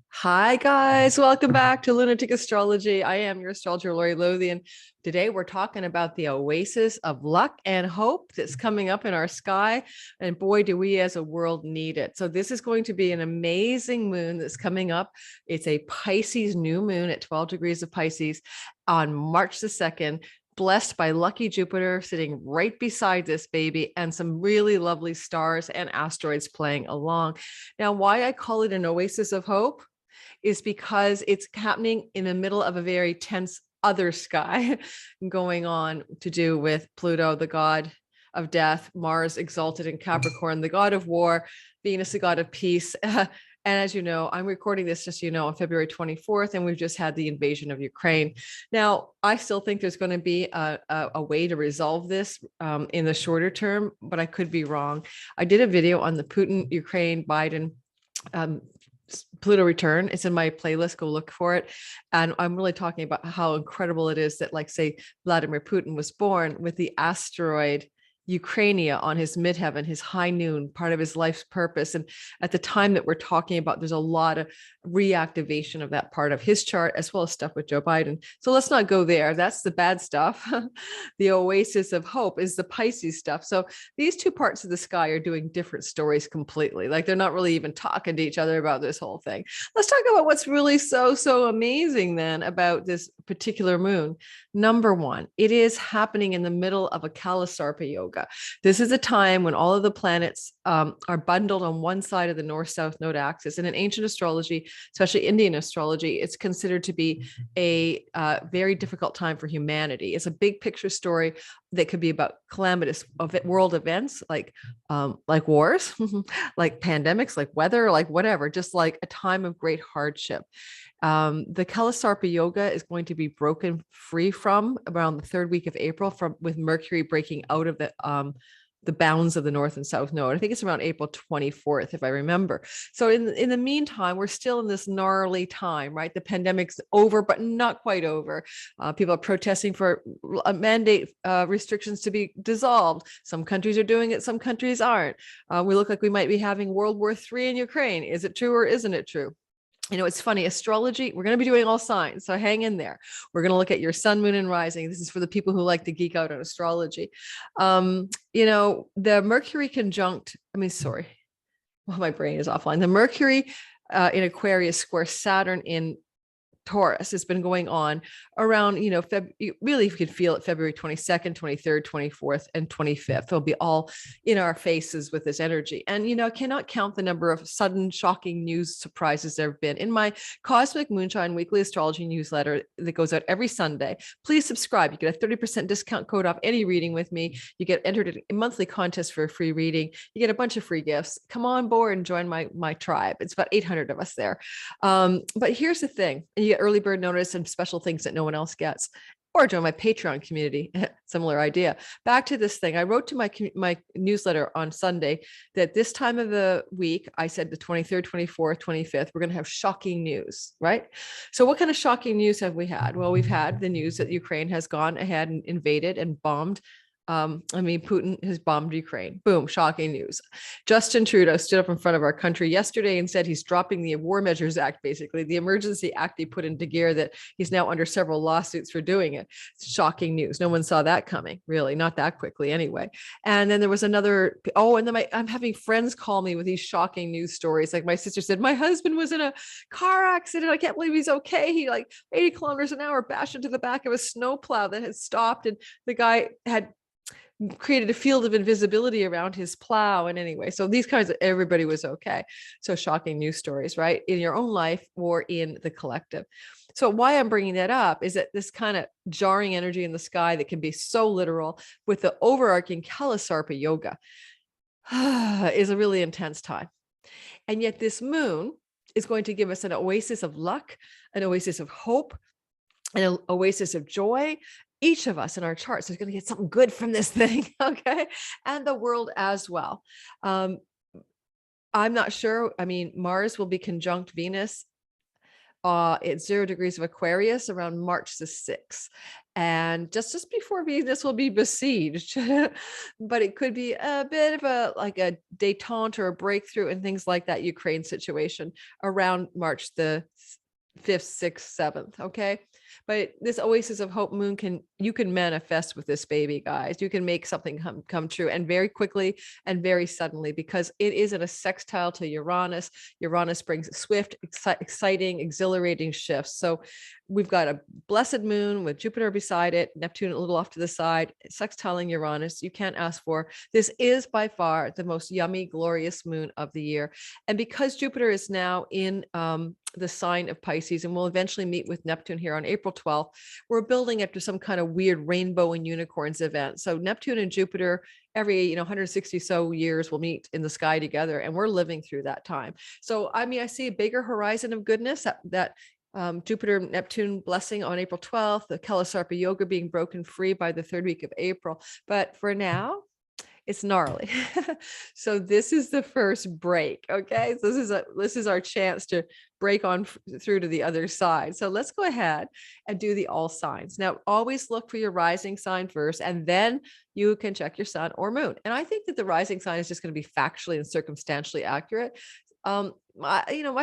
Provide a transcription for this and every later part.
Hi guys, welcome back to Lunatic Astrology. I am your astrologer, Lori Lothian. Today we're talking about the oasis of luck and hope that's coming up in our sky. And boy, do we as a world need it. So this is going to be an amazing moon that's coming up. It's a Pisces new moon at 12 degrees of Pisces on March the 2nd. Blessed by lucky Jupiter sitting right beside this baby and some really lovely stars and asteroids playing along. Now, why I call it an oasis of hope is because it's happening in the middle of a very tense other sky going on to do with Pluto, the god of death, Mars exalted in Capricorn, the god of war, Venus, the god of peace. And as you know, I'm recording this just, on February 24th, and we've just had the invasion of Ukraine. Now, I still think there's going to be a way to resolve this in the shorter term, but I could be wrong. I did a video on the Putin, Ukraine, Biden Pluto return. It's in my playlist. Go look for it. And I'm really talking about how incredible it is that, like, say, Vladimir Putin was born with the asteroid Ukrainia on his midheaven, his high noon, part of his life's purpose. And at the time that we're talking about, there's a lot of reactivation of that part of his chart, as well as stuff with Joe Biden. So let's not go there. That's the bad stuff. The oasis of hope is the Pisces stuff. So these two parts of the sky are doing different stories completely. Like, they're not really even talking to each other about this whole thing. Let's talk about what's really so amazing then about this particular moon. Number one, it is happening in the middle of a Kala Sarpa yoga. This is a time when all of the planets are bundled on one side of the north-south node axis. And in ancient astrology, especially Indian astrology, it's considered to be a very difficult time for humanity. It's a big picture story that could be about calamitous world events like wars, like pandemics, like weather, like whatever, just like a time of great hardship. The Kala Sarpa yoga is going to be broken free from around the third week of April, with Mercury breaking out of the bounds of the north and south node. I think it's around April 24th, if I remember. So in the meantime, we're still in this gnarly time, right? The pandemic's over, but not quite over. People are protesting for mandate restrictions to be dissolved. Some countries are doing it, some countries aren't. We look like we might be having World War III in Ukraine. Is it true or isn't it true? It's funny, astrology, we're going to be doing all signs, so hang in there. We're going to look at your sun, moon, and rising. This is for the people who like to geek out on astrology. The Mercury conjunct, my brain is offline. The Mercury in Aquarius square Saturn in Taurus has been going on around, really, you could feel it February 22nd, 23rd, 24th, and 25th. They'll be all in our faces with this energy. And, I cannot count the number of sudden, shocking news surprises there have been. In my Cosmic Moonshine weekly astrology newsletter that goes out every Sunday, please subscribe. You get a 30% discount code off any reading with me. You get entered in a monthly contest for a free reading. You get a bunch of free gifts. Come on board and join my tribe. It's about 800 of us there. But here's the thing. You get early bird notice and special things that no one else gets, or join my Patreon community. Similar idea. Back to this thing. I wrote to my newsletter on Sunday that this time of the week, I said the 23rd, 24th, 25th, we're going to have shocking news, right? So what kind of shocking news have we had? Well, we've had the news that Ukraine has gone ahead and invaded and bombed. Putin has bombed Ukraine. Boom, shocking news. Justin Trudeau stood up in front of our country yesterday and said he's dropping the War Measures Act, basically the emergency act he put into gear, that he's now under several lawsuits for doing it. Shocking news. No one saw that coming, really, not that quickly anyway. And then there was another, I'm having friends call me with these shocking news stories. Like, my sister said, my husband was in a car accident. I can't believe he's okay. He, like, 80 kilometers an hour bashed into the back of a snowplow that had stopped, and the guy had created a field of invisibility around his plow. And anyway, so these kinds of, everybody was okay. So shocking news stories, right? In your own life or in the collective. So why I'm bringing that up is that this kind of jarring energy in the sky that can be so literal with the overarching Kala Sarpa yoga is a really intense time. And yet this moon is going to give us an oasis of luck, an oasis of hope, an oasis of joy. Each of us in our charts is going to get something good from this thing, okay? And the world as well. I'm not sure. Mars will be conjunct Venus at 0 degrees of Aquarius around March the 6th. And just before Venus will be besieged, but it could be a bit of a detente or a breakthrough and things like that Ukraine situation around March the 5th, 6th, 7th. Okay. But this oasis of hope moon you can manifest with this baby, guys. You can make something come true, and very quickly and very suddenly, because it is in a sextile to Uranus. Uranus brings swift, exciting, exhilarating shifts. So we've got a blessed moon with Jupiter beside it, Neptune a little off to the side, sextiling Uranus. You can't ask for. This is by far the most yummy, glorious moon of the year. And because Jupiter is now in the sign of Pisces, and we'll eventually meet with Neptune here on April 12th, we're building up to some kind of weird rainbow and unicorns event. So Neptune and Jupiter every 160 so years will meet in the sky together, and we're living through that time. So I mean, I see a bigger horizon of goodness, that Jupiter Neptune blessing on April 12th, the Kala Sarpa yoga being broken free by the 3rd week of April. But for now, it's gnarly. So this is the first break. Okay. So this is our chance to break on through to the other side. So let's go ahead and do the all signs. Now, always look for your rising sign first, and then you can check your sun or moon. And I think that the rising sign is just going to be factually and circumstantially accurate. I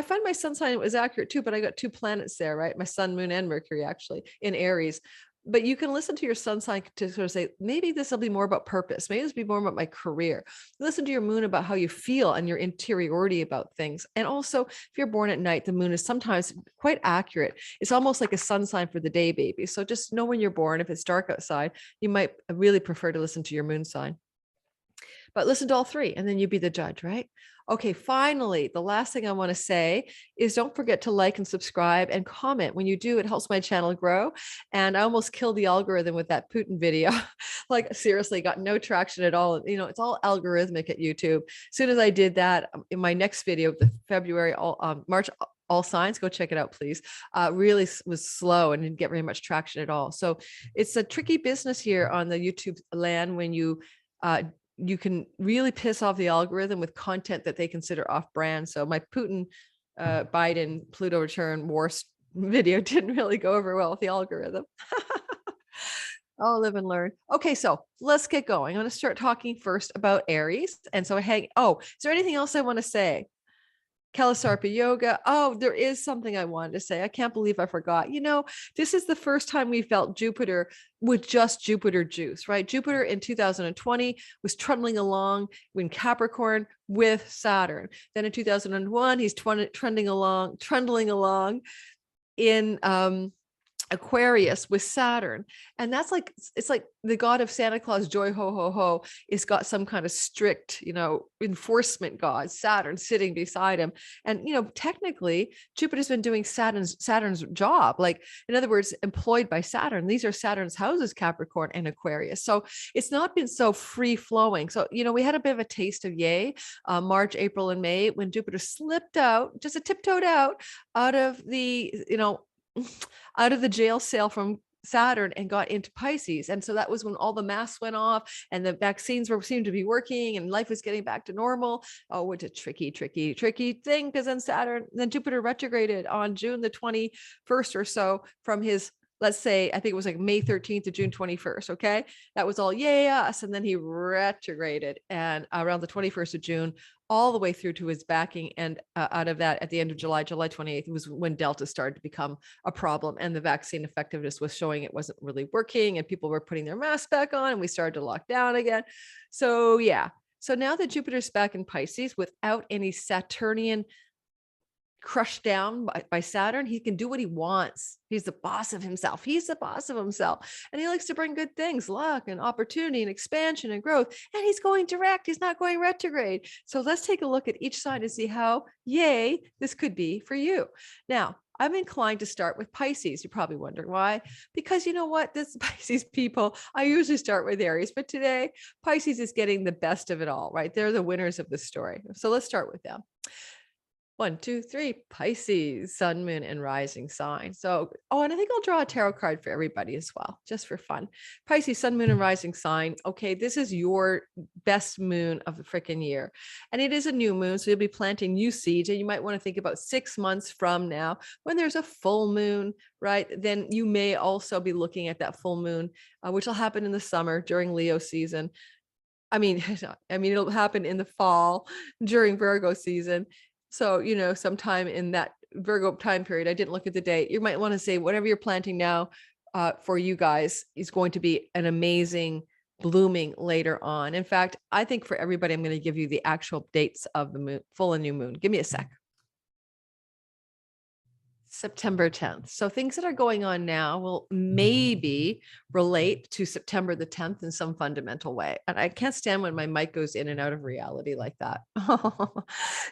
find my sun sign was accurate too, but I got 2 planets there, right? My sun, moon, and Mercury actually in Aries. But you can listen to your sun sign to sort of say, maybe this will be more about purpose. Maybe this will be more about my career. Listen to your moon about how you feel and your interiority about things. And also, if you're born at night, the moon is sometimes quite accurate. It's almost like a sun sign for the day, baby. So just know when you're born. If it's dark outside, you might really prefer to listen to your moon sign. But listen to all 3, and then you be the judge, right? Okay, finally, the last thing I want to say is don't forget to like and subscribe and comment. When you do, it helps my channel grow. And I almost killed the algorithm with that Putin video. Like, seriously, got no traction at all. It's all algorithmic at YouTube. As soon as I did that, in my next video, the February, March, all signs, go check it out, please. Really was slow and didn't get very much traction at all. So it's a tricky business here on the YouTube land when you can really piss off the algorithm with content that they consider off brand. So my Putin, Biden, Pluto return war video didn't really go over well with the algorithm. I'll live and learn. Okay, so let's get going. I'm going to start talking first about Aries. And so is there anything else I want to say? Kala Sarpa yoga. Oh, there is something I wanted to say. I can't believe I forgot. This is the first time we felt Jupiter with just Jupiter juice, right? Jupiter in 2020 was trundling along in Capricorn with Saturn. Then in 2001, he's trundling along in Aquarius with Saturn. And that's like, it's like the god of Santa Claus, joy, ho, ho, ho, is got some kind of strict, enforcement god, Saturn sitting beside him. And, technically Jupiter's been doing Saturn's job. Like, in other words, employed by Saturn. These are Saturn's houses, Capricorn and Aquarius. So it's not been so free flowing. So, we had a bit of a taste of March, April, and May, when Jupiter slipped out, just tiptoed out of the, out of the jail cell from Saturn and got into Pisces. And so that was when all the masks went off and the vaccines seemed to be working and life was getting back to normal. Oh, what a tricky thing. Because then Jupiter retrograded on June the 21st or so from his, let's say, I think it was like May 13th to June 21st. Okay. That was all yes. And then he retrograded, and around the 21st of June, all the way through to his backing. And out of that, at the end of July 28th, was when Delta started to become a problem, and the vaccine effectiveness was showing it wasn't really working, and people were putting their masks back on, and we started to lock down again. So yeah. So now that Jupiter's back in Pisces without any Saturnian crushed down by Saturn, he can do what he wants. He's the boss of himself. And he likes to bring good things, luck and opportunity and expansion and growth. And he's going direct. He's not going retrograde. So let's take a look at each sign to see how this could be for you. Now, I'm inclined to start with Pisces. You're probably wondering why, because you know what, this Pisces people, I usually start with Aries, but today Pisces is getting the best of it all, right? They're the winners of the story. So let's start with them. One, two, three, Pisces, sun, moon, and rising sign. So, oh, and I think I'll draw a tarot card for everybody as well, just for fun. Pisces, sun, moon, and rising sign. Okay, this is your best moon of the freaking year. And it is a new moon, so you'll be planting new seeds. And you might want to think about 6 months from now, when there's a full moon, right? Then you may also be looking at that full moon, which will happen in the summer during Leo season. I mean, it'll happen in the fall during Virgo season. So, sometime in that Virgo time period, I didn't look at the date. You might want to say whatever you're planting now for you guys is going to be an amazing blooming later on. In fact, I think for everybody, I'm going to give you the actual dates of the moon, full and new moon. Give me a sec. September 10th. So things that are going on now will maybe relate to September the 10th in some fundamental way. And I can't stand when my mic goes in and out of reality like that.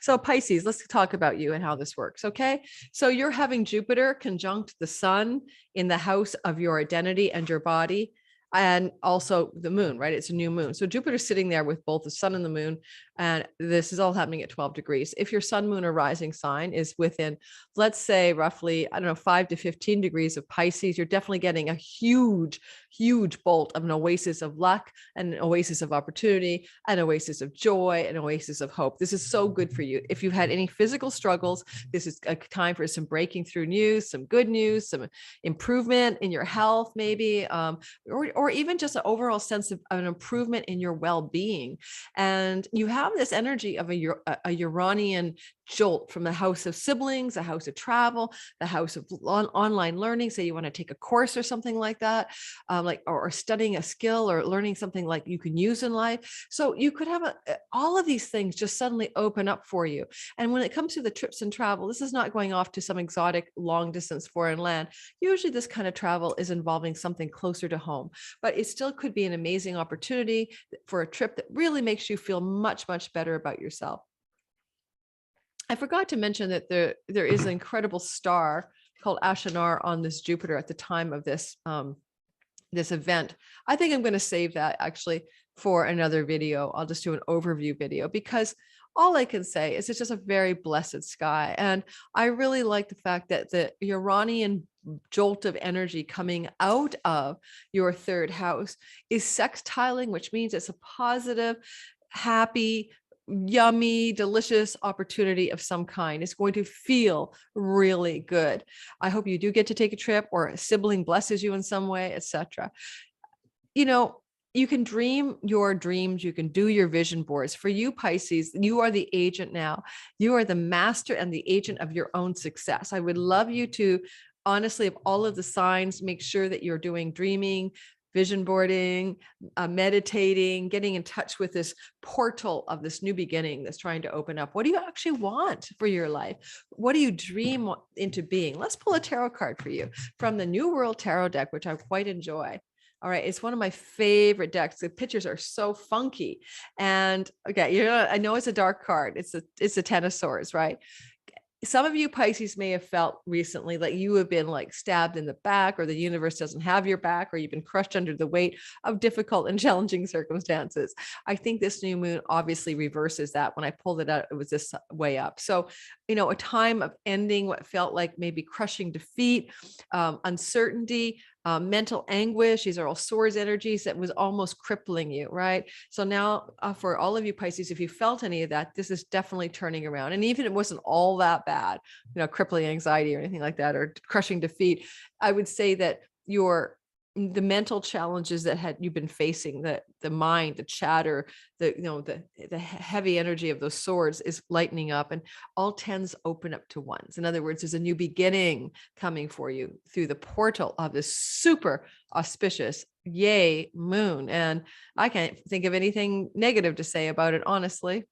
So Pisces, let's talk about you and how this works. Okay. So you're having Jupiter conjunct the sun in the house of your identity and your body, and also the moon, right? It's a new moon. So Jupiter's sitting there with both the sun and the moon, and this is all happening at 12 degrees. If your sun, moon, or rising sign is within, let's say roughly, I don't know, 5 to 15 degrees of Pisces, you're definitely getting a huge, huge bolt of an oasis of luck, and an oasis of opportunity, an oasis of joy, an oasis of hope. This is so good for you. If you've had any physical struggles, this is a time for some breaking through news, some good news, some improvement in your health, maybe, or even just an overall sense of an improvement in your well-being. And you have this energy of a Uranian jolt from the house of siblings, the house of travel, the house of online learning. Say you want to take a course or something like that, or studying a skill or learning something like you can use in life. So you could have all of these things just suddenly open up for you. And when it comes to the trips and travel, this is not going off to some exotic long distance foreign land. Usually this kind of travel is involving something closer to home, but it still could be an amazing opportunity for a trip that really makes you feel much, much better about yourself. I forgot to mention that there is an incredible star called Ashinar on this Jupiter at the time of this this event. I think I'm going to save that actually for another video. I'll just do an overview video, because all I can say is it's just a very blessed sky. And I really like the fact that the Uranian jolt of energy coming out of your third house is sextiling, which means it's a positive, happy, yummy, delicious opportunity of some kind. It's going to feel really good. I hope you do get to take a trip, or a sibling blesses you in some way, etc. You can dream your dreams. You can do your vision boards. For you, Pisces, you are the agent now. You are the master and the agent of your own success. I would love you to, honestly, of all of the signs, make sure that you're doing dreaming, vision boarding, meditating, getting in touch with this portal of this new beginning that's trying to open up. What do you actually want for your life? What do you dream into being? Let's pull a tarot card for you from the New World Tarot deck, which I quite enjoy. All right, it's one of my favorite decks. The pictures are so funky. And okay, I know it's a dark card. It's a Ten of Swords, right? Some of you Pisces may have felt recently like you have been like stabbed in the back, or the universe doesn't have your back, or you've been crushed under the weight of difficult and challenging circumstances. I think this new moon obviously reverses that. When I pulled it out, it was this way up. So, a time of ending what felt like maybe crushing defeat, uncertainty, mental anguish. These are all swords energies that was almost crippling you, right? So now for all of you Pisces, if you felt any of that, this is definitely turning around. And even if it wasn't all that bad, crippling anxiety or anything like that, or crushing defeat, I would say that the mental challenges that you've been facing, the mind, the chatter, the heavy energy of those swords is lightening up, and all tens open up to ones. In other words, there's a new beginning coming for you through the portal of this super auspicious yay moon. And I can't think of anything negative to say about it, honestly.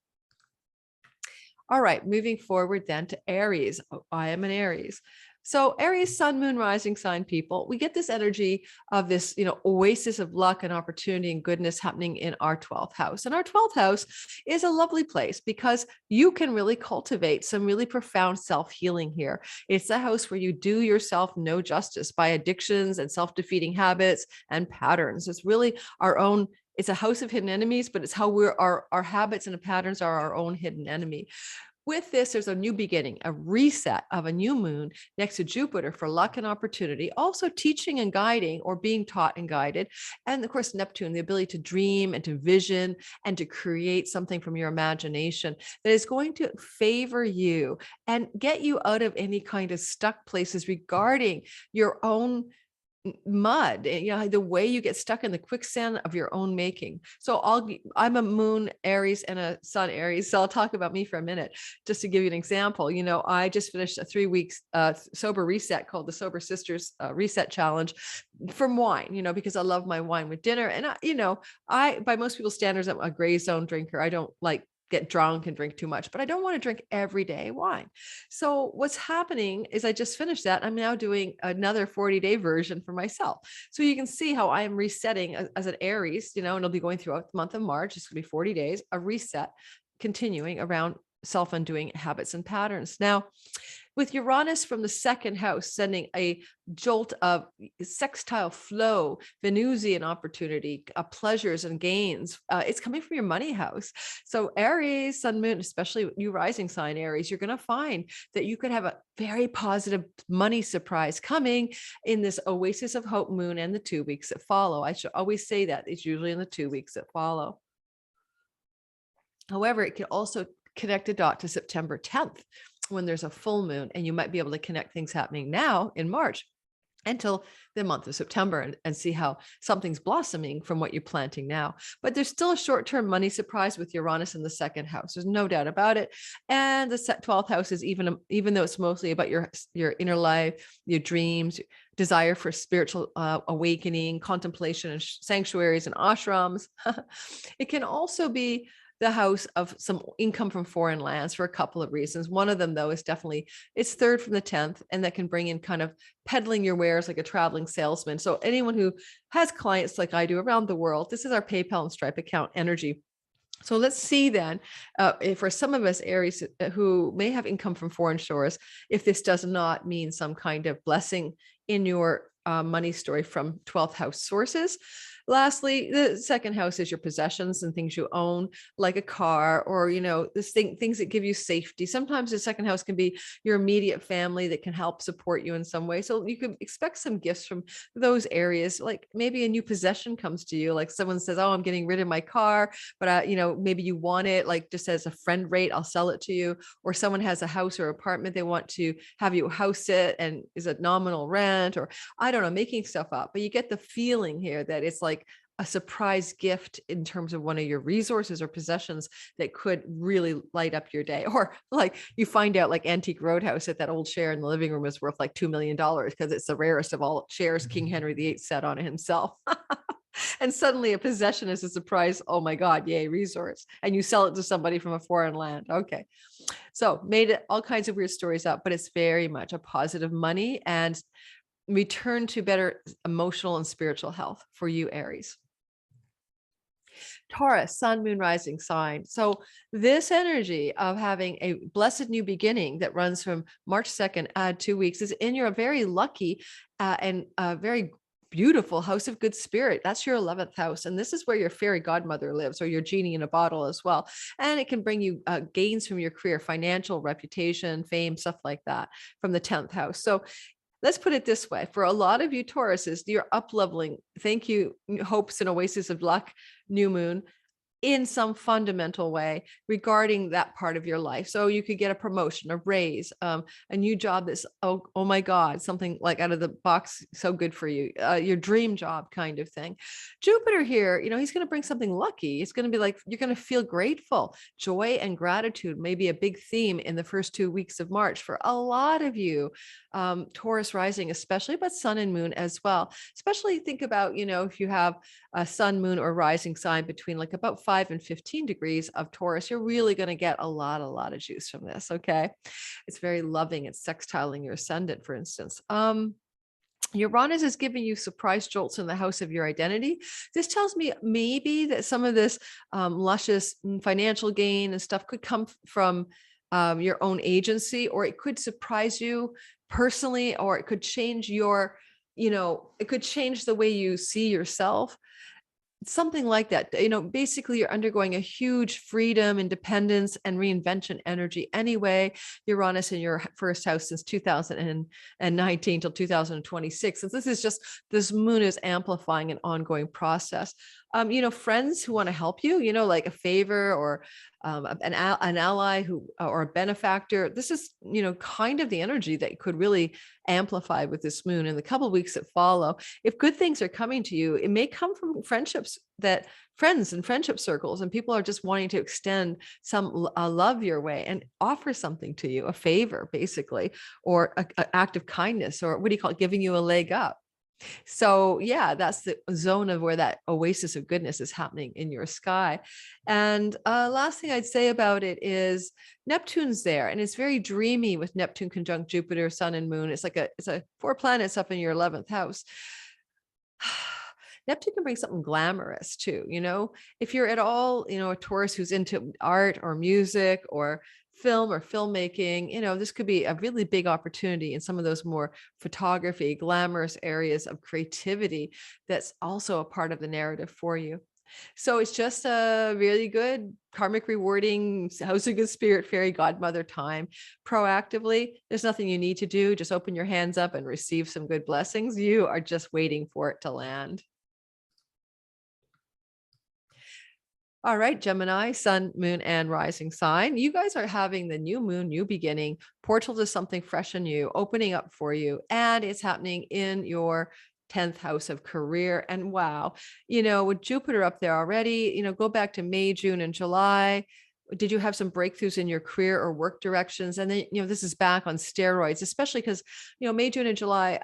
All right, moving forward then to Aries. I am an Aries. So Aries, sun, moon, rising sign people, we get this energy of this, oasis of luck and opportunity and goodness happening in our 12th house. And our 12th house is a lovely place because you can really cultivate some really profound self-healing here. It's a house where you do yourself no justice by addictions and self-defeating habits and patterns. It's really our own. It's a house of hidden enemies, but it's how our habits and patterns are our own hidden enemy. With this, there's a new beginning, a reset of a new moon next to Jupiter for luck and opportunity, also teaching and guiding or being taught and guided. And of course, Neptune, the ability to dream and to vision and to create something from your imagination that is going to favor you and get you out of any kind of stuck places regarding your own mud, the way you get stuck in the quicksand of your own making. So I'm a moon Aries and a sun Aries. So I'll talk about me for a minute, just to give you an example. I just finished a 3 weeks sober reset called the Sober Sisters Reset Challenge from wine, because I love my wine with dinner. And I, by most people's standards, I'm a gray zone drinker. I don't like get drunk and drink too much, but I don't want to drink everyday wine. So what's happening is I just finished that. I'm now doing another 40-day version for myself. So you can see how I am resetting as an Aries, and it'll be going throughout the month of March. It's going to be 40 days, a reset continuing around self-undoing habits and patterns. Now, with Uranus from the second house sending a jolt of sextile flow, Venusian opportunity, pleasures and gains, it's coming from your money house. So Aries, sun, moon, especially you rising sign Aries, you're going to find that you could have a very positive money surprise coming in this oasis of hope moon and the 2 weeks that follow. I should always say that it's usually in the 2 weeks that follow. However, it can also connect a dot to September 10th when there's a full moon, and you might be able to connect things happening now in March until the month of September and see how something's blossoming from what you're planting now. But there's still a short-term money surprise with Uranus in the second house. There's no doubt about it. And the 12th house is even though it's mostly about your inner life, your dreams, desire for spiritual awakening, contemplation, and sanctuaries and ashrams. It can also be the house of some income from foreign lands for a couple of reasons. One of them, though, is definitely it's third from the 10th, and that can bring in kind of peddling your wares like a traveling salesman. So anyone who has clients like I do around the world, this is our PayPal and Stripe account energy. So let's see then, for some of us Aries who may have income from foreign shores, if this does not mean some kind of blessing in your money story from 12th house sources. Lastly, the second house is your possessions and things you own, like a car or, things that give you safety. Sometimes the second house can be your immediate family that can help support you in some way. So you could expect some gifts from those areas, like maybe a new possession comes to you, like someone says, oh, I'm getting rid of my car, but maybe you want it like just as a friend rate, I'll sell it to you. Or someone has a house or apartment, they want to have you house it and is it nominal rent, or I don't know, making stuff up. But you get the feeling here that it's like a surprise gift in terms of one of your resources or possessions that could really light up your day. Or like you find out like Antique Roadhouse at that old chair in the living room is worth like $2 million because it's the rarest of all chairs King Henry VIII sat on it himself. And suddenly a possession is a surprise. Oh my God, yay, resource. And you sell it to somebody from a foreign land. Okay. So made it all kinds of weird stories up, but it's very much a positive money and return to better emotional and spiritual health for you, Aries. Taurus, sun, moon, rising sign. So this energy of having a blessed new beginning that runs from March 2nd, add 2 weeks, is in your very lucky and very beautiful house of good spirit. That's your 11th house. And this is where your fairy godmother lives, or your genie in a bottle as well. And it can bring you gains from your career, financial, reputation, fame, stuff like that from the 10th house. So let's put it this way. For a lot of you Tauruses, you're up-leveling. Thank you, hopes and oasis of luck, new moon, in some fundamental way regarding that part of your life. So you could get a promotion, a raise, a new job that's, oh my God, something like out of the box, so good for you, your dream job kind of thing. Jupiter here, he's going to bring something lucky. It's going to be like, you're going to feel grateful. Joy and gratitude may be a big theme in the first 2 weeks of March for a lot of you, Taurus rising, especially, but sun and moon as well. Especially think about, if you have a sun, moon, or rising sign between like about 5 and 15 degrees of Taurus, you're really going to get a lot of juice from this. Okay. It's very loving. It's sextiling your ascendant, for instance. Uranus is giving you surprise jolts in the house of your identity. This tells me maybe that some of this luscious financial gain and stuff could come from your own agency, or it could surprise you personally, or it could change your, it could change the way you see yourself. something like that. Basically you're undergoing a huge freedom, independence, and reinvention energy anyway. Uranus in your first house since 2019 till 2026. And this moon is amplifying an ongoing process. Friends who want to help you, like a favor, or an ally or a benefactor. This is, kind of the energy that could really amplify with this moon in the couple of weeks that follow. If good things are coming to you, it may come from friends and friendship circles, and people are just wanting to extend some love your way and offer something to you, a favor basically, or an act of kindness, or what do you call it, giving you a leg up. So yeah, that's the zone of where that oasis of goodness is happening in your sky. And last thing I'd say about it is Neptune's there, and it's very dreamy with Neptune conjunct Jupiter, Sun, and Moon. It's a 4 planets up in your 11th house. Neptune can bring something glamorous too. If you're at all, a Taurus who's into art or music or film or filmmaking, this could be a really big opportunity in some of those more photography, glamorous areas of creativity. That's also a part of the narrative for you. So it's just a really good karmic rewarding house of good spirit fairy godmother time. Proactively, there's nothing you need to do. Just open your hands up and receive some good blessings. You are just waiting for it to land. All right, Gemini, sun, moon, and rising sign. You guys are having the new moon, new beginning, portal to something fresh and new, opening up for you. And it's happening in your 10th house of career. And wow, with Jupiter up there already, go back to May, June, and July. Did you have some breakthroughs in your career or work directions? And then, this is back on steroids, especially because, May, June, and July,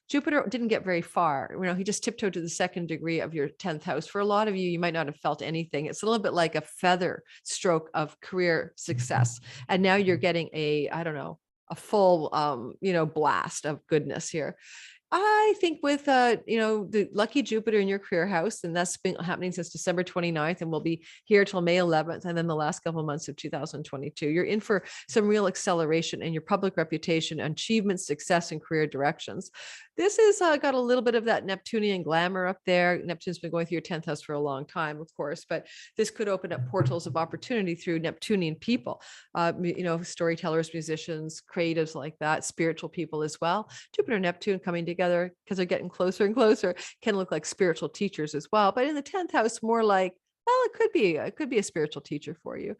Jupiter didn't get very far. He just tiptoed to the 2nd degree of your 10th house. For a lot of you, you might not have felt anything. It's a little bit like a feather stroke of career success. And now you're getting a full, blast of goodness here. I think with, the lucky Jupiter in your career house, and that's been happening since December 29th and will be here till May 11th. And then the last couple of months of 2022, you're in for some real acceleration in your public reputation, achievement, success, and career directions. This is got a little bit of that Neptunian glamour up there. Neptune's been going through your 10th house for a long time, of course, but this could open up portals of opportunity through Neptunian people, storytellers, musicians, creatives like that, spiritual people as well. Jupiter and Neptune coming together because they're getting closer and closer can look like spiritual teachers as well. But in the 10th house, more like, well, it could be a spiritual teacher for you.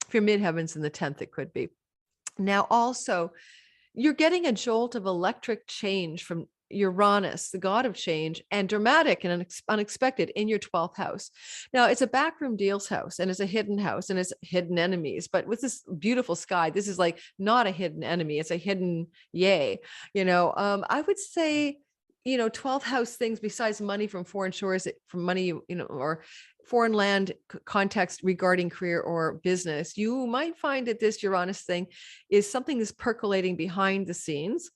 If you're midheavens in the 10th, it could be. Now, also, you're getting a jolt of electric change from Uranus, the god of change, and dramatic and unexpected in your 12th house. Now, it's a backroom deals house, and it's a hidden house, and it's hidden enemies. But with this beautiful sky, this is like not a hidden enemy. It's a hidden yay. I would say, 12th house things besides money from foreign shores, from money, or foreign land context regarding career or business, you might find that this Uranus thing is something that's percolating behind the scenes,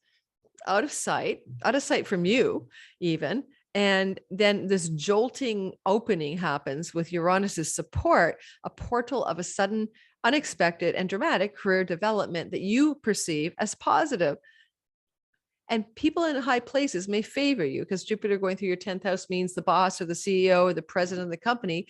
out of sight from you even. And then this jolting opening happens with Uranus's support, a portal of a sudden, unexpected, and dramatic career development that you perceive as positive. And people in high places may favor you because Jupiter going through your 10th house means the boss or the CEO or the president of the company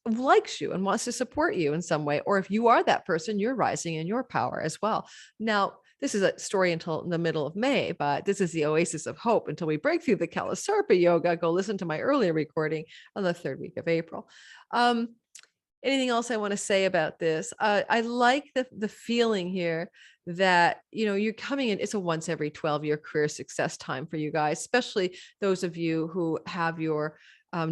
likes you and wants to support you in some way. Or if you are that person, you're rising in your power as well. Now, this is a story until the middle of May, but this is the oasis of hope until we break through the Kala Sarpa yoga. Go listen to my earlier recording on the 3rd week of April. Anything else I want to say about this? I like the feeling here that, you're coming in, it's a once every 12-year career success time for you guys, especially those of you who have your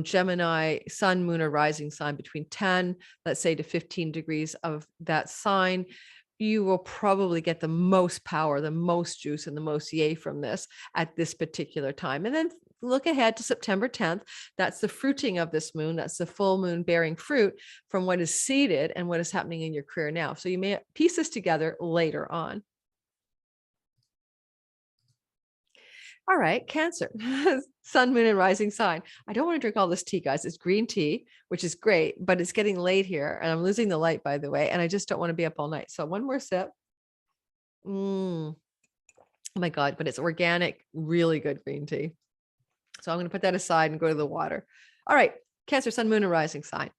Gemini sun, moon, or rising sign between 10, let's say, to 15 degrees of that sign. You will probably get the most power, the most juice, and the most yay from this at this particular time. And then look ahead to September 10th. That's the fruiting of this moon. That's the full moon bearing fruit from what is seeded and what is happening in your career now. So you may piece this together later on. All right, Cancer, sun, moon, and rising sign. I don't want to drink all this tea, guys. It's green tea, which is great, but it's getting late here and I'm losing the light, by the way, and I just don't want to be up all night. So one more sip. Oh my God, but it's organic, really good green tea. So I'm going to put that aside and go to the water. All right. Cancer, sun, moon, and rising sign.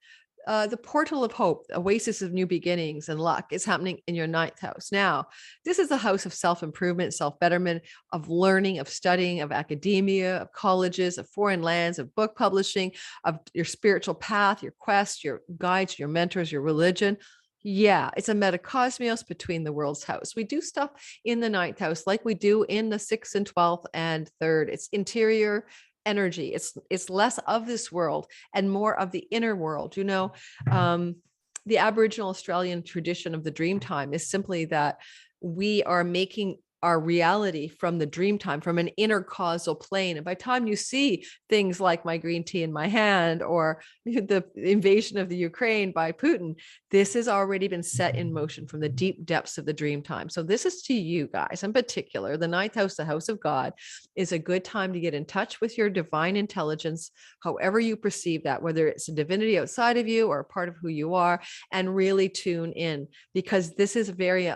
The portal of hope, oasis of new beginnings and luck is happening in your ninth house. Now, this is a house of self-improvement, self-betterment, of learning, of studying, of academia, of colleges, of foreign lands, of book publishing, of your spiritual path, your quest, your guides, your mentors, your religion. Yeah, it's a metacosmos between the world's house. We do stuff in the ninth house like we do in the 6th and 12th and 3rd. It's interior energy. It's less of this world and more of the inner world. The Aboriginal Australian tradition of the dream time is simply that we are making our reality from the dream time, from an inner causal plane. And by the time you see things like my green tea in my hand or the invasion of the Ukraine by Putin, this has already been set in motion from the deep depths of the dream time. So this is to you guys in particular. The ninth house, the house of God, is a good time to get in touch with your divine intelligence, however you perceive that, whether it's a divinity outside of you or a part of who you are, and really tune in, because this is a very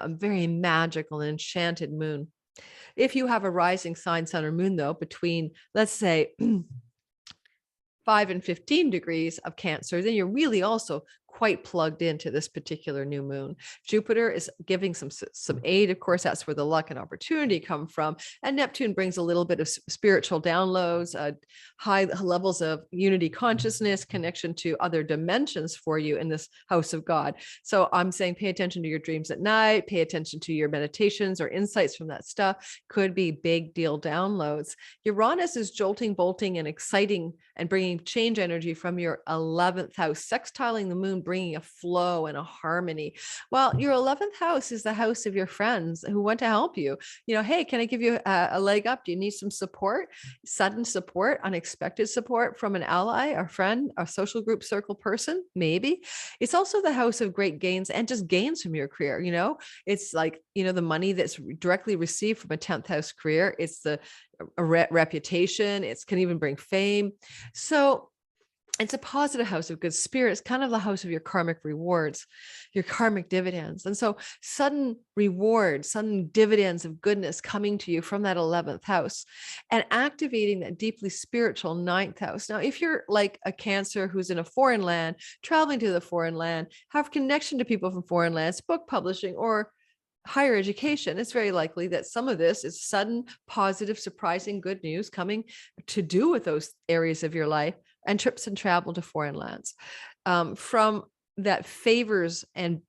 magical and enchanted moon. If you have a rising sign, sun, or moon, though, between, let's say, 5 and 15 degrees of Cancer, then you're really also quite plugged into this particular new moon. Jupiter is giving some aid. Of course, that's where the luck and opportunity come from. And Neptune brings a little bit of spiritual downloads, high levels of unity consciousness, connection to other dimensions for you in this house of God. So I'm saying pay attention to your dreams at night, pay attention to your meditations or insights from that stuff. Could be big deal downloads. Uranus is jolting, bolting, and exciting and bringing change energy from your 11th house, sextiling the moon, bringing a flow and a harmony. Well, your 11th house is the house of your friends who want to help you. Hey, can I give you a leg up? Do you need some support? Sudden support, unexpected support from an ally, a friend, a social group circle person, maybe. It's also the house of great gains and just gains from your career. It's like, the money that's directly received from a 10th house career. It's a reputation. It can even bring fame. So it's a positive house of good spirits, kind of the house of your karmic rewards, your karmic dividends. And so sudden rewards, sudden dividends of goodness coming to you from that 11th house and activating that deeply spiritual 9th house. Now, if you're like a Cancer who's in a foreign land, traveling to the foreign land, have connection to people from foreign lands, book publishing, or higher education, it's very likely that some of this is sudden, positive, surprising, good news coming to do with those areas of your life and trips and travel to foreign lands from that favors and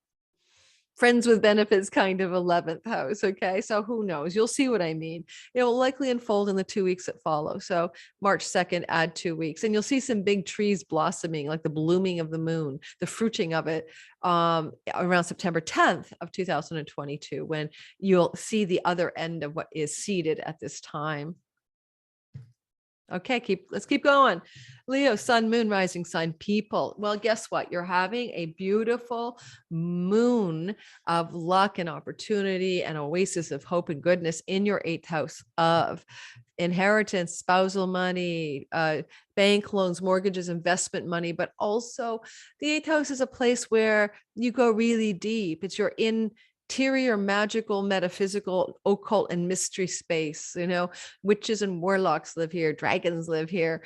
friends with benefits kind of 11th house. Okay. So who knows? You'll see what I mean. It will likely unfold in the 2 weeks that follow. So March 2nd, add 2 weeks, and you'll see some big trees blossoming, like the blooming of the moon, the fruiting of it around September 10th of 2022, when you'll see the other end of what is seeded at this time. Okay, let's keep going. Leo, sun, moon, rising sign people. Well, guess what? You're having a beautiful moon of luck and opportunity and oasis of hope and goodness in your 8th house of inheritance, spousal money, bank loans, mortgages, investment money, but also the 8th house is a place where you go really deep. It's your interior, magical, metaphysical, occult, and mystery space. Witches and warlocks live here, dragons live here,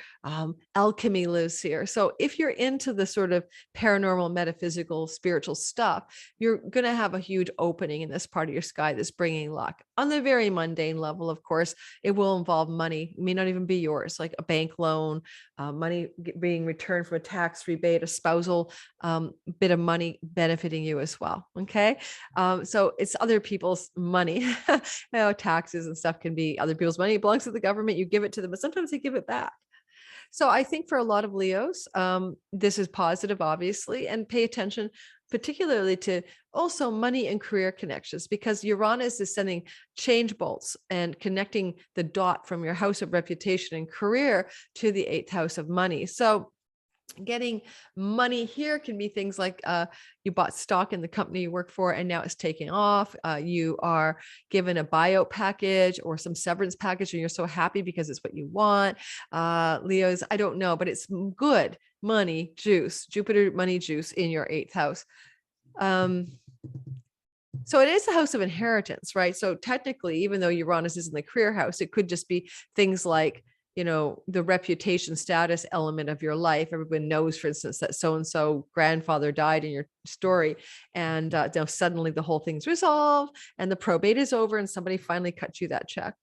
alchemy lives here. So if you're into the sort of paranormal, metaphysical, spiritual stuff, you're going to have a huge opening in this part of your sky that's bringing luck. On the very mundane level, of course, it will involve money. It may not even be yours, like a bank loan, money being returned from a tax rebate, a spousal bit of money benefiting you as well. Okay. So it's other people's money. Taxes and stuff can be other people's money. It belongs to the government. You give it to them, but sometimes they give it back. So I think for a lot of Leos, this is positive, obviously, and pay attention particularly to also money and career connections, because Uranus is sending change bolts and connecting the dot from your house of reputation and career to the 8th house of money. So getting money here can be things like you bought stock in the company you work for and now it's taking off. You are given a buyout package or some severance package and you're so happy because it's what you want. Leos, I don't know, but it's good money juice, Jupiter money juice in your 8th house. So it is the house of inheritance, right? So technically, even though Uranus is in the career house, it could just be things like the reputation status element of your life. Everyone knows, for instance, that so-and-so grandfather died in your story. And now suddenly the whole thing's resolved and the probate is over and somebody finally cuts you that check.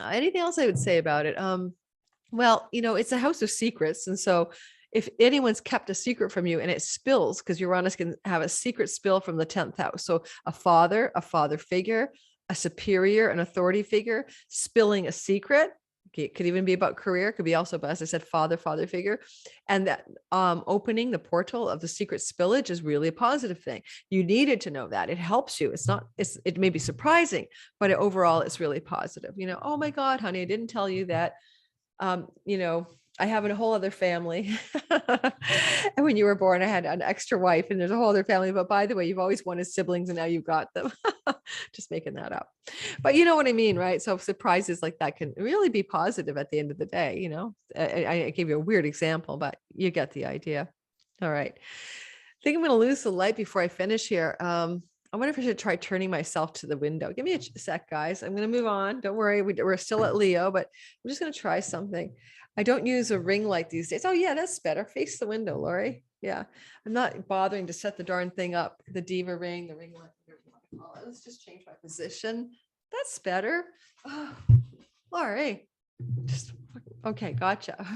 Anything else I would say about it? Well, it's a house of secrets. And so if anyone's kept a secret from you and it spills, because Uranus can have a secret spill from the 10th house. So a father figure, a superior, an authority figure spilling a secret. It could even be about career. It could be also, as I said, father figure. And that opening the portal of the secret spillage is really a positive thing. You needed to know that. It helps you. It may be surprising, but overall it's really positive. Oh my God, honey, I didn't tell you that. I have a whole other family. And when you were born, I had an extra wife and there's a whole other family. But by the way, you've always wanted siblings and now you've got them. Just making that up. But you know what I mean, right? So surprises like that can really be positive at the end of the day. I gave you a weird example, but you get the idea. All right. I think I'm going to lose the light before I finish here. I wonder if I should try turning myself to the window. Give me a sec, guys. I'm going to move on. Don't worry. We're still at Leo, but I'm just going to try something. I don't use a ring light these days. Oh yeah, that's better. Face the window, Lori. Yeah. I'm not bothering to set the darn thing up. The diva ring, the ring light. Let's just change my position. That's better. Oh, Lori. Okay. Gotcha.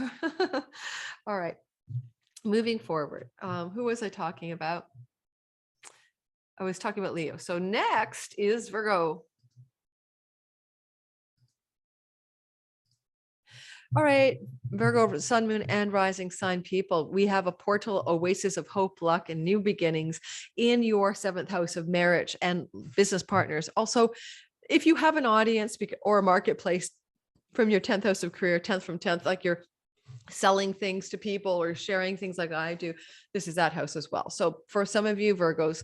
All right. Moving forward. Who was I talking about? I was talking about Leo. So next is Virgo. All right, Virgo, sun, moon, and rising sign people. We have a portal, oasis of hope, luck, and new beginnings in your 7th house of marriage and business partners. Also, if you have an audience or a marketplace from your 10th house of career, 10th from 10th, like you're selling things to people or sharing things like I do, this is that house as well. So for some of you Virgos,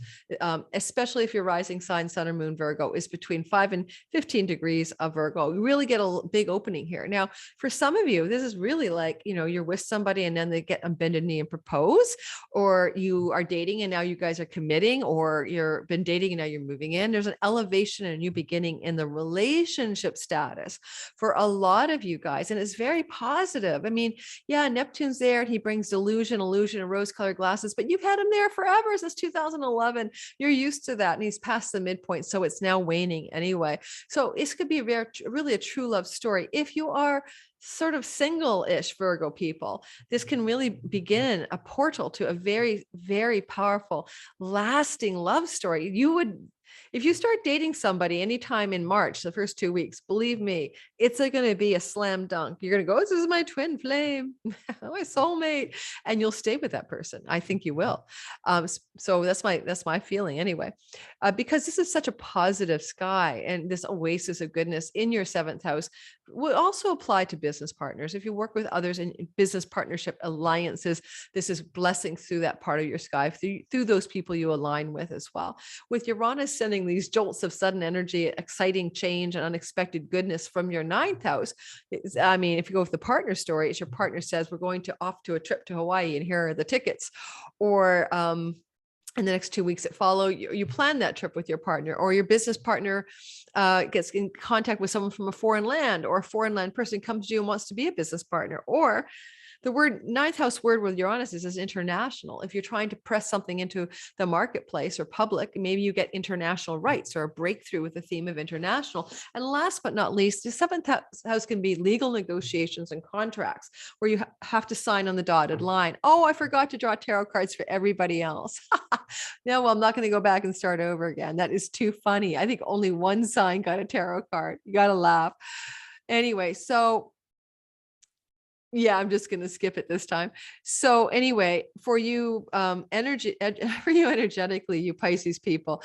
especially if your rising sign, sun or moon Virgo is between 5 and 15 degrees of Virgo, you really get a big opening here. Now, for some of you, this is really like, you're with somebody and then they get on bended knee and propose, or you are dating and now you guys are committing, or you've been dating and now you're moving in. There's an elevation and a new beginning in the relationship status for a lot of you guys. And it's very positive. I mean, yeah, Neptune's there and he brings illusion and rose-colored glasses, but you've had him there forever, since 2011. You're used to that. And he's past the midpoint. So it's now waning anyway. So this could be really a true love story. If you are sort of single-ish Virgo people, this can really begin a portal to a very, very powerful, lasting love story. If you start dating somebody anytime in March, the first 2 weeks, believe me, it's going to be a slam dunk. You're going to go, this is my twin flame, my soulmate, and you'll stay with that person. I think you will. So that's my feeling anyway, because this is such a positive sky, and this oasis of goodness in your 7th house will also apply to business partners. If you work with others in business partnership alliances, this is blessings through that part of your sky, through those people you align with as well. With Uranus sending these jolts of sudden energy, exciting change, and unexpected goodness from your 9th house. I mean, if you go with the partner story, it's your partner says, we're going off to a trip to Hawaii and here are the tickets. Or in the next 2 weeks that follow, you plan that trip with your partner, or your business partner gets in contact with someone from a foreign land, or a foreign land person comes to you and wants to be a business partner. Or the 9th house word with Uranus is international. If you're trying to press something into the marketplace or public, maybe you get international rights or a breakthrough with the theme of international. And last but not least, the 7th house can be legal negotiations and contracts where you have to sign on the dotted line. Oh, I forgot to draw tarot cards for everybody else. No, well, I'm not going to go back and start over again. That is too funny. I think only one sign got a tarot card. You got to laugh. Anyway, so yeah, I'm just going to skip it this time. So anyway, for you energetically, you Pisces people,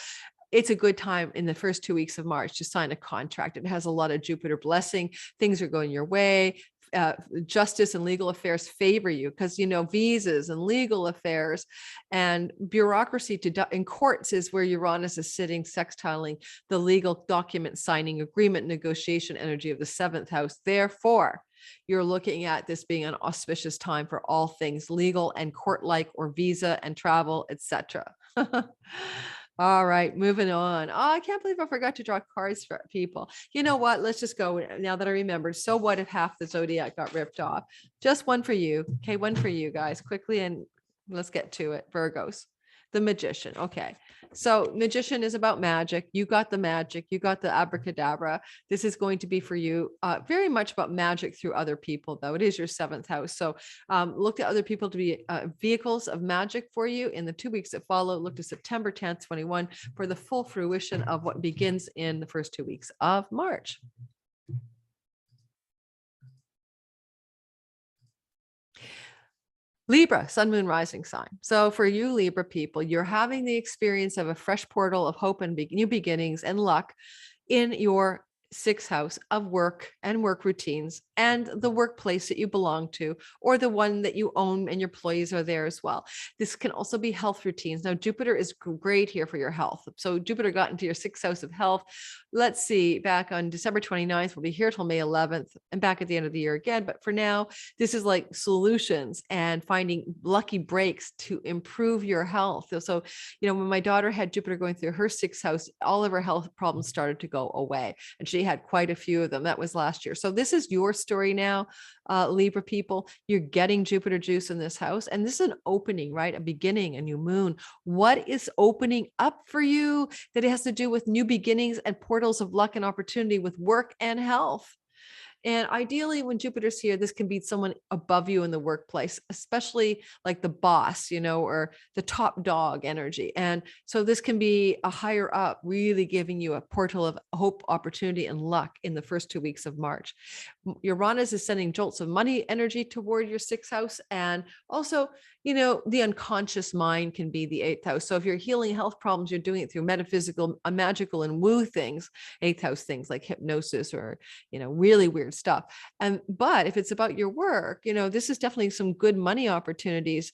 it's a good time in the first 2 weeks of March to sign a contract. It has a lot of Jupiter blessing. Things are going your way. Justice and legal affairs favor you because, visas and legal affairs and bureaucracy in courts is where Uranus is sitting, sextiling the legal document signing, agreement, negotiation energy of the 7th house. Therefore, you're looking at this being an auspicious time for all things legal and court-like, or visa and travel, etc. All right, moving on. Oh, I can't believe I forgot to draw cards for people. You know what? Let's just go now that I remembered. So what if half the zodiac got ripped off? Just one for you. Okay, one for you guys quickly, and let's get to it. Virgos, the magician. Okay. So magician is about magic. You got the magic. You got the abracadabra. This is going to be for you very much about magic through other people, though. It is your seventh house. So look at other people to be vehicles of magic for you in the 2 weeks that follow. Look to September 10th, 21 for the full fruition of what begins in the first 2 weeks of March. Libra, sun, moon, rising sign. So for you Libra people, you're having the experience of a fresh portal of hope and new beginnings and luck in your sixth house of work and work routines and the workplace that you belong to, or the one that you own and your employees are there as well. This can also be health routines. Now, Jupiter is great here for your health. So Jupiter got into your sixth house of health. Let's see, back on December 29th, we'll be here till May 11th and back at the end of the year again. But for now, this is like solutions and finding lucky breaks to improve your health. So, you know, when my daughter had Jupiter going through her sixth house, all of her health problems started to go away. And she had quite a few of them. That was last year. So this is your story now, Libra people. You're getting Jupiter juice in this house. And this is an opening, right? A beginning, a new moon. What is opening up for you that it has to do with new beginnings and portals of luck and opportunity with work and health? And ideally, when Jupiter's here, this can be someone above you in the workplace, especially like the boss, you know, or the top dog energy. And so this can be a higher up, really giving you a portal of hope, opportunity, and luck in the first 2 weeks of March. Uranus is sending jolts of money energy toward your sixth house. And also, you know, the unconscious mind can be the eighth house. So if you're healing health problems, you're doing it through metaphysical, magical, and woo things, eighth house things like hypnosis or, you know, really weird stuff. But if it's about your work, you know, this is definitely some good money opportunities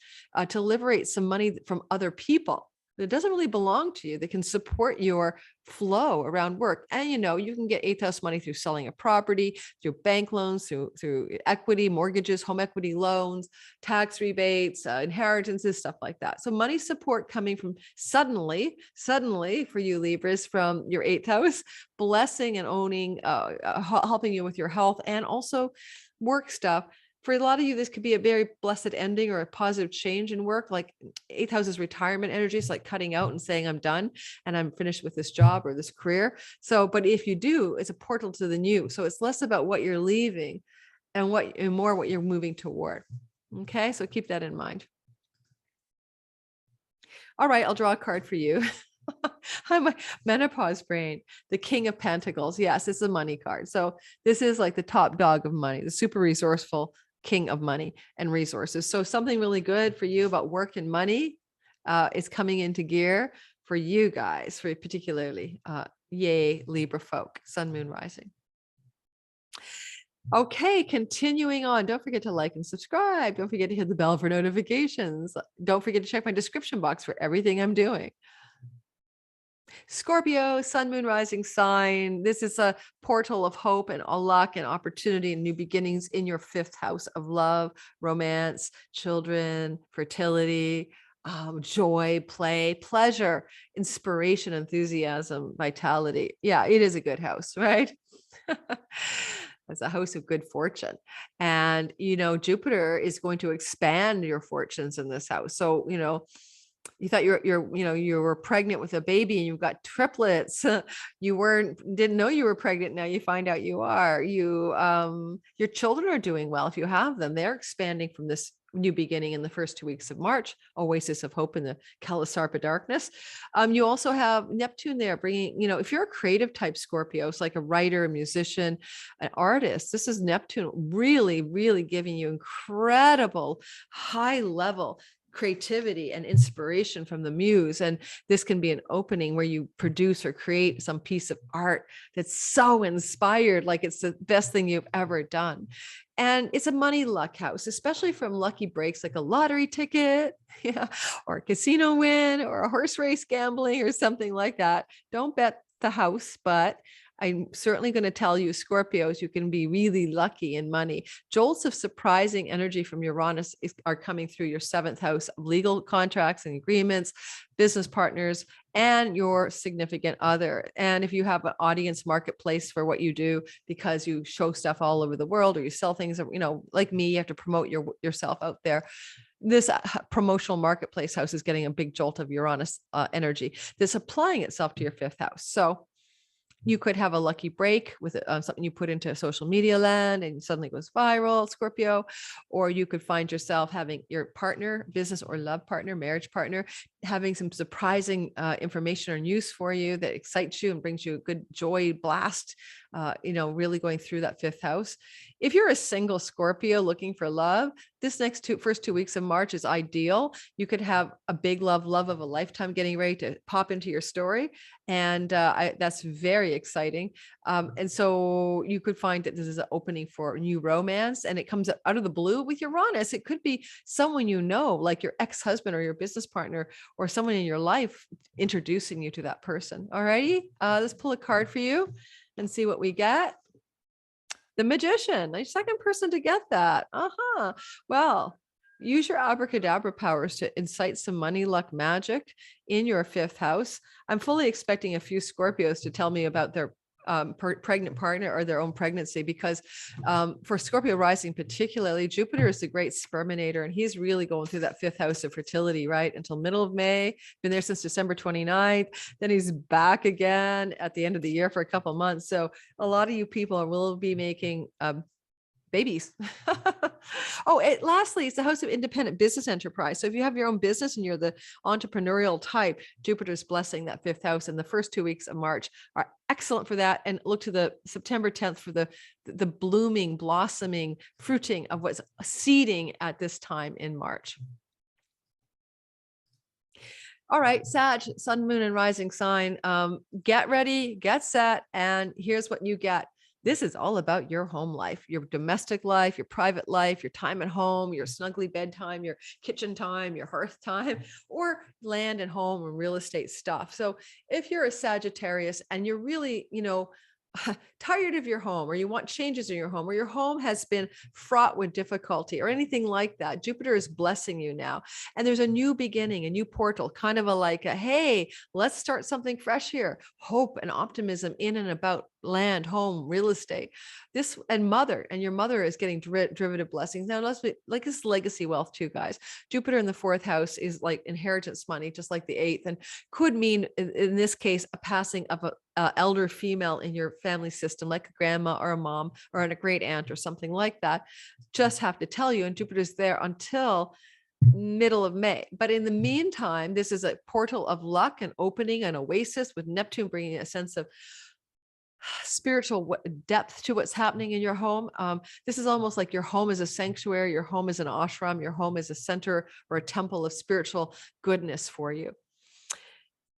to liberate some money from other people that doesn't really belong to you, that can support your flow around work. And, you know, you can get eighth house money through selling a property, through bank loans, through equity, mortgages, home equity loans, tax rebates, inheritances, stuff like that. So money support coming from suddenly for you Libras from your eighth house, blessing and owning, helping you with your health and also work stuff. For a lot of you, this could be a very blessed ending or a positive change in work. Like eighth house is retirement energy. It's like cutting out and saying, I'm done and I'm finished with this job or this career. So, but if you do, it's a portal to the new. So it's less about what you're leaving and more what you're moving toward. Okay. So keep that in mind. All right. I'll draw a card for you. I'm a menopause brain, the King of Pentacles. Yes, it's a money card. So this is like the top dog of money, the super resourceful king of money and resources. So something really good for you about work and money is coming into gear for you guys, for particularly yay Libra folk, sun, moon, rising. Okay, continuing on. Don't forget to like and subscribe. Don't forget to hit the bell for notifications. Don't forget to check my description box for everything I'm doing. Scorpio, sun, moon, rising sign. This is a portal of hope and luck and opportunity and new beginnings in your fifth house of love, romance, children, fertility, joy, play, pleasure, inspiration, enthusiasm, vitality. Yeah, it is a good house, right? It's a house of good fortune. And, you know, Jupiter is going to expand your fortunes in this house. So, you know, you thought you were pregnant with a baby and you've got triplets. You didn't know you were pregnant. Now you find out you are. Your children are doing well if you have them. They're expanding from this new beginning in the first 2 weeks of March, oasis of hope in the Kala Sarpa darkness. You also have Neptune there bringing, you know, if you're a creative type Scorpio, it's like a writer, a musician, an artist, this is Neptune really, really giving you incredible high level creativity and inspiration from the muse. And this can be an opening where you produce or create some piece of art that's so inspired, like it's the best thing you've ever done. And it's a money luck house, especially from lucky breaks like a lottery ticket, yeah, or a casino win or a horse race gambling or something like that. Don't bet the house, but I'm certainly going to tell you, Scorpios, you can be really lucky in money. Jolts of surprising energy from Uranus are coming through your 7th house of legal contracts and agreements, business partners, and your significant other. And if you have an audience marketplace for what you do, because you show stuff all over the world, or you sell things, you know, like me, you have to promote yourself out there. This promotional marketplace house is getting a big jolt of Uranus energy that's applying itself to your 5th house. So you could have a lucky break with something you put into social media land and suddenly goes viral, Scorpio, or you could find yourself having your partner, business or love partner, marriage partner, having some surprising information or news for you that excites you and brings you a good joy blast, you know, really going through that 5th house. If you're a single Scorpio looking for love, this first 2 weeks of March is ideal. You could have a big love of a lifetime getting ready to pop into your story. And that's very exciting. And so you could find that this is an opening for new romance, and it comes out of the blue with Uranus. It could be someone you know, like your ex-husband or your business partner or someone in your life introducing you to that person. All righty, let's pull a card for you and see what we get. The Magician, the second person to get that. Well, use your abracadabra powers to incite some money, luck, magic in your 5th house. I'm fully expecting a few Scorpios to tell me about their pregnant partner or their own pregnancy, because for Scorpio rising particularly, Jupiter is the great sperminator, and he's really going through that 5th house of fertility, right, until middle of May. Been there since December 29th. Then he's back again at the end of the year for a couple of months. So a lot of you people will be making babies. Lastly, it's the house of independent business enterprise. So if you have your own business and you're the entrepreneurial type, Jupiter's blessing that 5th house, and the first 2 weeks of March are excellent for that. And look to the September 10th for the blooming, blossoming, fruiting of what's seeding at this time in March. All right, Sag, sun, moon, and rising sign. Get ready, get set, and here's what you get. This is all about your home life, your domestic life, your private life, your time at home, your snuggly bedtime, your kitchen time, your hearth time, or land and home and real estate stuff. So if you're a Sagittarius and you're really, you know, tired of your home, or you want changes in your home, or your home has been fraught with difficulty or anything like that, Jupiter is blessing you now. And there's a new beginning, a new portal, kind of hey, let's start something fresh here. Hope and optimism in and about land, home, real estate. This and your mother is getting derivative blessings. Now, let's be like, this legacy wealth too, guys. Jupiter in the 4th house is like inheritance money, just like the 8th, and could mean in this case a passing of a elder female in your family system, like a grandma or a mom or a great aunt or something like that. Just have to tell you, and Jupiter's there until middle of May. But in the meantime, this is a portal of luck and opening, an oasis, with Neptune bringing a sense of spiritual depth to what's happening in your home. This is almost like your home is a sanctuary, your home is an ashram, your home is a center or a temple of spiritual goodness for you.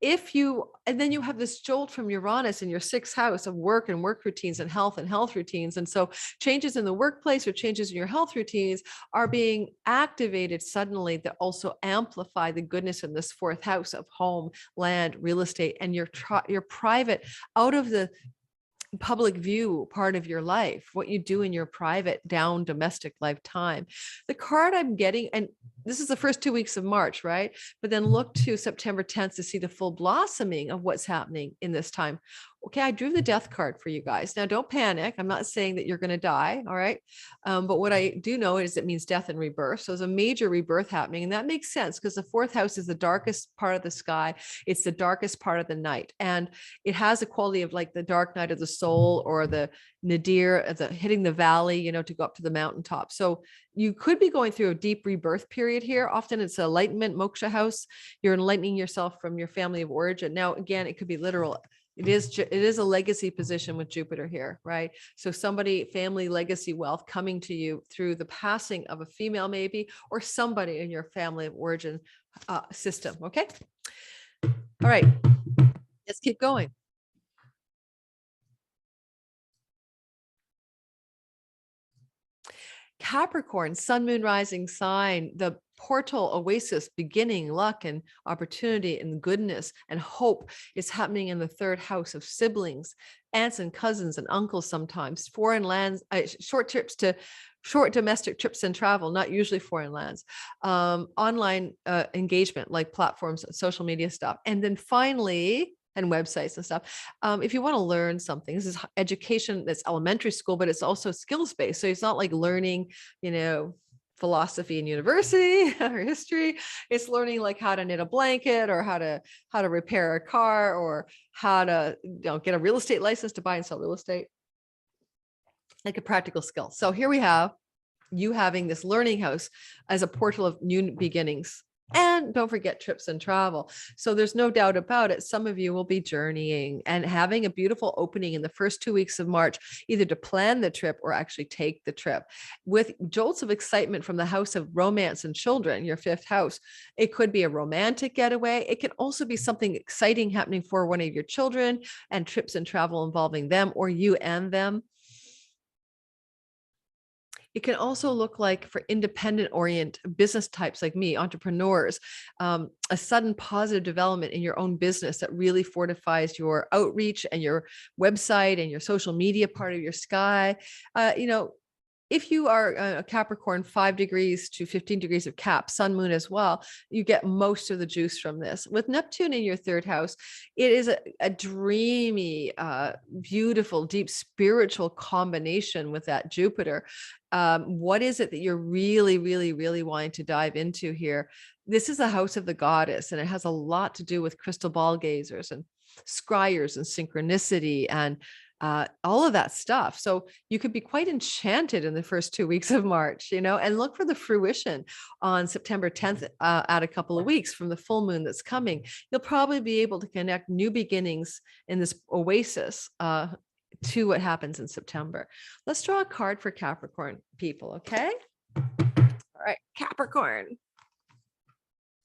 And then you have this jolt from Uranus in your 6th house of work and work routines and health routines. And so changes in the workplace or changes in your health routines are being activated suddenly that also amplify the goodness in this 4th house of home, land, real estate, and your private, out of the public view part of your life, what you do in your private down domestic lifetime. The card I'm getting, and this is the first 2 weeks of March, right? But then look to September 10th to see the full blossoming of what's happening in this time. Okay, I drew the death card for you guys. Now, don't panic. I'm not saying that you're going to die, all right? But what I do know is it means death and rebirth. So there's a major rebirth happening, and that makes sense because the 4th house is the darkest part of the sky. It's the darkest part of the night, and it has a quality of like the dark night of the soul, or the nadir, hitting the valley, you know, to go up to the mountaintop. So you could be going through a deep rebirth period here. Often it's enlightenment, moksha house. You're enlightening yourself from your family of origin. Now, again, it could be literal. It is a legacy position with Jupiter here, right? So somebody, family legacy wealth coming to you through the passing of a female maybe, or somebody in your family of origin system, okay? All right, let's keep going. Capricorn, sun, moon, rising sign. The portal, oasis, beginning, luck and opportunity and goodness and hope is happening in the third house of siblings, aunts and cousins and uncles, sometimes foreign lands, short domestic trips and travel, not usually foreign lands, online engagement like platforms, social media stuff. And then finally, and websites and stuff. If you want to learn something, this is education that's elementary school, but it's also skills based. So it's not like learning, philosophy in university or history. It's learning like how to knit a blanket or how to repair a car or how to get a real estate license to buy and sell real estate, like a practical skill. So here we have you having this learning house as a portal of new beginnings. And don't forget trips and travel. So there's no doubt about it. Some of you will be journeying and having a beautiful opening in the first 2 weeks of March, either to plan the trip or actually take the trip with jolts of excitement from the house of romance and children, your fifth house. It could be a romantic getaway. It can also be something exciting happening for one of your children and trips and travel involving them or you and them. It can also look like for independent orient business types like me, entrepreneurs, a sudden positive development in your own business that really fortifies your outreach and your website and your social media part of your sky. If you are a Capricorn, 5 degrees to 15 degrees of Cap, sun, moon as well, you get most of the juice from this. With Neptune in your third house, it is a dreamy, beautiful, deep spiritual combination with that Jupiter. What is it that you're really, really, really wanting to dive into here? This is a house of the goddess, and it has a lot to do with crystal ball gazers and scryers and synchronicity and all of that stuff. So you could be quite enchanted in the first 2 weeks of March, and look for the fruition on September 10th at a couple of weeks from the full moon that's coming. You'll probably be able to connect new beginnings in this oasis to what happens in September. Let's draw a card for Capricorn people, okay? All right, Capricorn.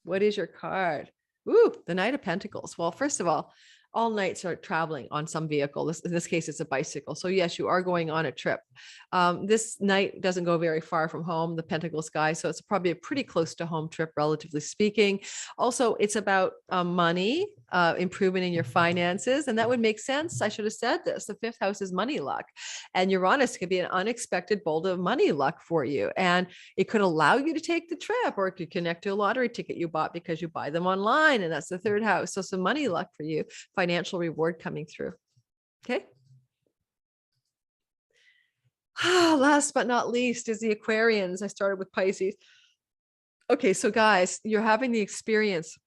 What is your card? Ooh, the Knight of Pentacles. Well, first of all knights are traveling on some vehicle. In this case, it's a bicycle. So yes, you are going on a trip. This knight doesn't go very far from home, the Pentacle sky. So it's probably a pretty close to home trip, relatively speaking. Also, it's about money, improvement in your finances. And that would make sense. I should have said this. The fifth house is money luck. And Uranus could be an unexpected bolt of money luck for you. And it could allow you to take the trip, or it could connect to a lottery ticket you bought because you buy them online. And that's the third house. So some money luck for you. Financial reward coming through. Okay. Last but not least is the Aquarians. I started with Pisces. Okay, so guys, you're having the experience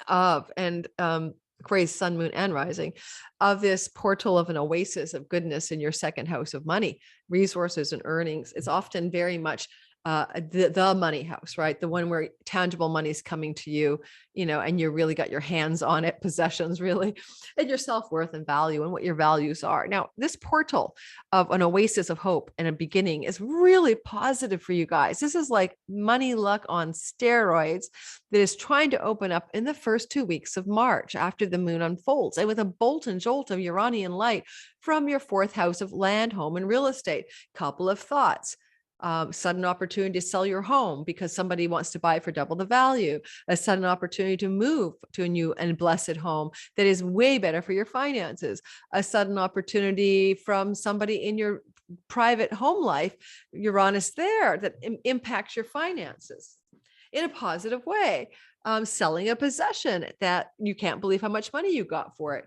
of, and Aquarius, sun, moon, and rising, of this portal of an oasis of goodness in your second house of money, resources, and earnings. It's often very much the money house, right? The one where tangible money is coming to you, and you really got your hands on it, possessions really, and your self-worth and value and what your values are. Now, this portal of an oasis of hope and a beginning is really positive for you guys. This is like money luck on steroids that is trying to open up in the first 2 weeks of March after the moon unfolds, and with a bolt and jolt of Uranian light from your fourth house of land, home, and real estate. Couple of thoughts. Sudden opportunity to sell your home because somebody wants to buy it for double the value, a sudden opportunity to move to a new and blessed home that is way better for your finances, a sudden opportunity from somebody in your private home life, Uranus there, that impacts your finances in a positive way, selling a possession that you can't believe how much money you got for it.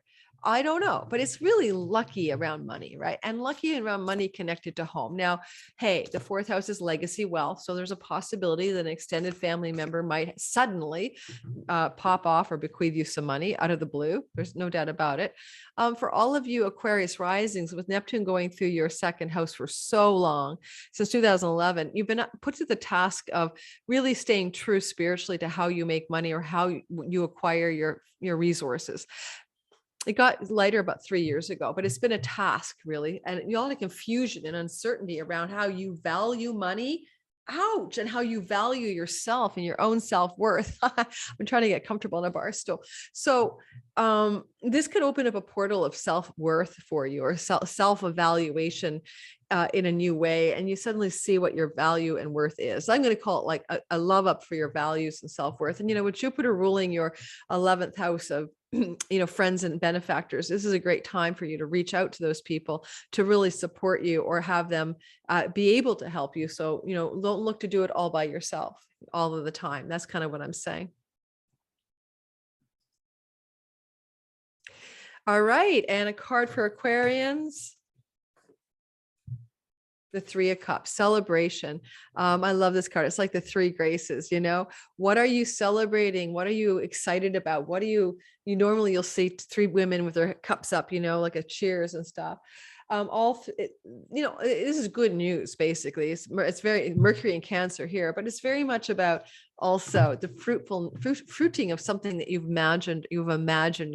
I don't know, but it's really lucky around money, right? And lucky around money connected to home. Now, hey, the fourth house is legacy wealth. So there's a possibility that an extended family member might suddenly pop off or bequeath you some money out of the blue. There's no doubt about it. For all of you Aquarius risings, with Neptune going through your second house for so long, since 2011, you've been put to the task of really staying true spiritually to how you make money or how you acquire your resources. It got lighter about 3 years ago, but it's been a task really. And a lot of confusion and uncertainty around how you value money. Ouch. And how you value yourself and your own self-worth. I'm trying to get comfortable in a bar stool. So this could open up a portal of self-worth for you, or self-evaluation in a new way, and you suddenly see what your value and worth is. I'm going to call it like a love up for your values and self-worth. And, with Jupiter ruling your 11th house of, friends and benefactors, this is a great time for you to reach out to those people to really support you or have them be able to help you. So, don't look to do it all by yourself all of the time. That's kind of what I'm saying. All right. And a card for Aquarians. The Three of Cups, celebration. I love this card. It's like the three graces, what are you celebrating? What are you excited about? What do you normally you'll see three women with their cups up, like a cheers and stuff. This is good news. Basically, it's very Mercury and Cancer here, but it's very much about also the fruiting of something that you've imagined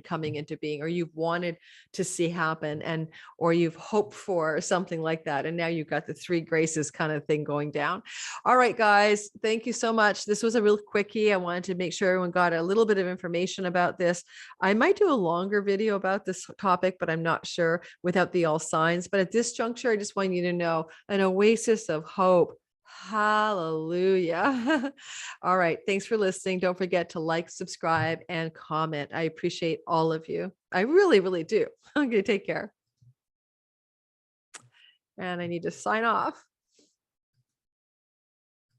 coming into being, or you've wanted to see happen, or you've hoped for, or something like that. And now you've got the three graces kind of thing going down. All right, guys, thank you so much. This was a real quickie. I wanted to make sure everyone got a little bit of information about this. I might do a longer video about this topic, but I'm not sure without the all signs. But at this juncture, I just want you to know an oasis of hope. Hallelujah. All right. Thanks for listening. Don't forget to like, subscribe, and comment. I appreciate all of you. I really, really do. Okay, take care. And I need to sign off.